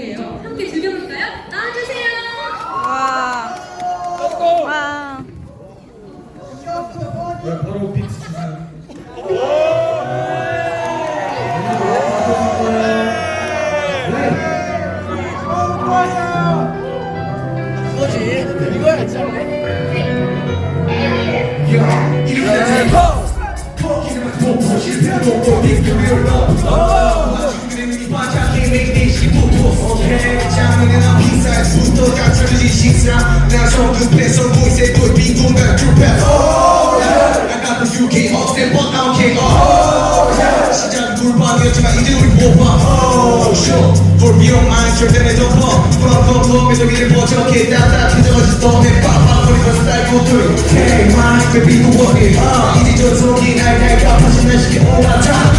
노래예요. 함께 즐겨볼까요? 나와주세요. 와. 와. 네, 바로 비트 주세요. 이거지. 이거야, 진짜. 시작 불방이었지만 이제 우리 모방 불비용 안 절대내 덮어 럼럼럼에서 미래 버젓게 따뜻해져가지고 떠내 빡빡거리면서 딸꾹들 Hey my baby who want it 이제 전속이 날 갚아진 날 시계 올라타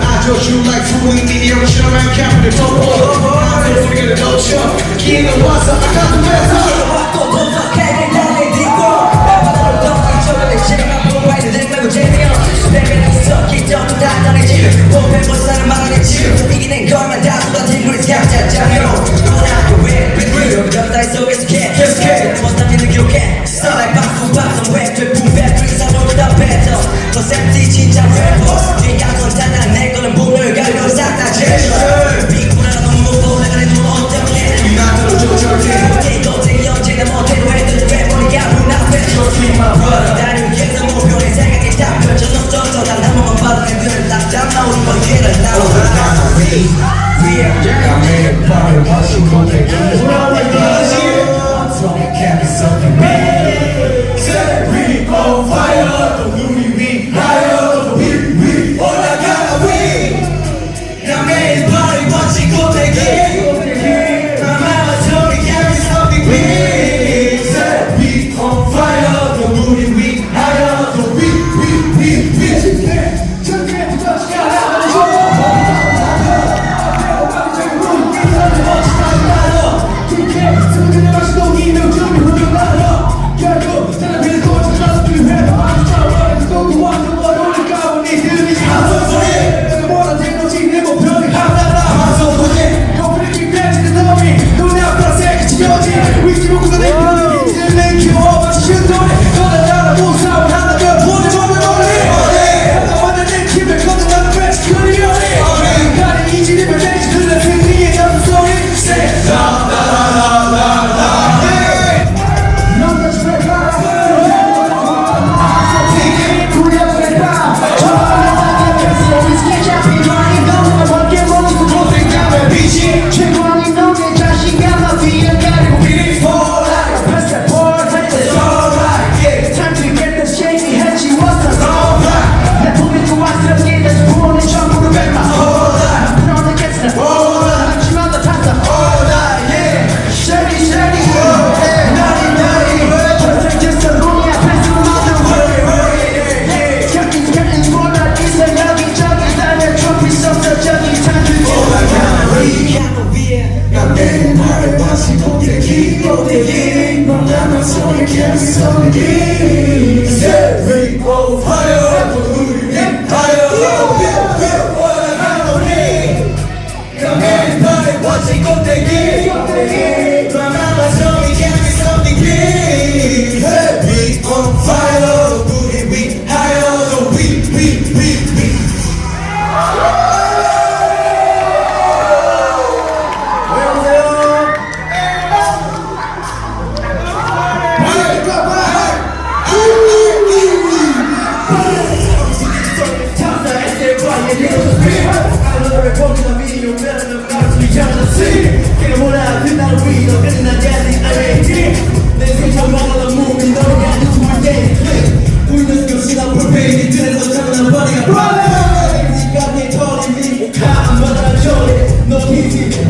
I just you like 수고인 미니어를 실험한 캠프를 덮어 나한테 소리를 넣쳐 기회가 와서 아까도 뺏어 또 도착해 달리 딛고 바다로 떠나 저번에 제가 보고 와야 될 말고 재미없 스펙은 있어 기적도 단단해지 보면 못 사는 망하겠지 이기는 걸만 다 쏟아진 우리 각자장으로 고등학교 왜 여자의 속에서 계속해 못 담기는 기억해 써날 방송 웹 붐백 프리사노를 다 뱉어 너 셉티 진짜 래퍼 네가 건 단단 내 거는 문을 갈고 싹다 제셔 비구나 너무 무거워 내가 내 눈 어떡해 나도 조절해 이거 되게 언제나 못해도 해도 왜 머리가 눈앞에 Trust me my brother 나를 위해서 목표의 생각이 다 펼쳐 넌 단 한 번만 봐도 내 눈을 딱 담아 우리 번개를 나와 위에 강해 바로 다시 고백을 can't be something big. Set we on fire. 또 우리 위하여 또 we 올라가 we. 나 매일 party 마치고 대기. 나만 저기 can't be something big. Set we on fire. 또 우리 위하여 또 we.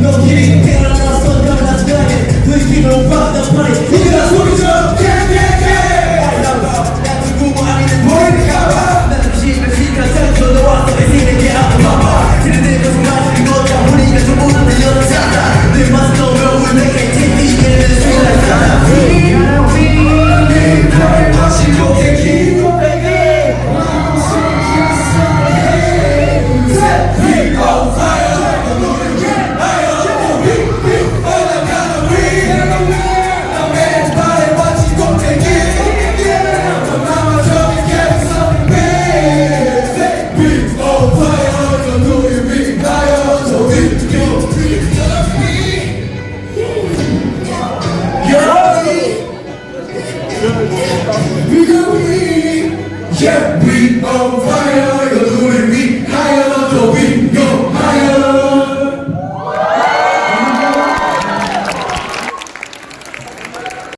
No kidding,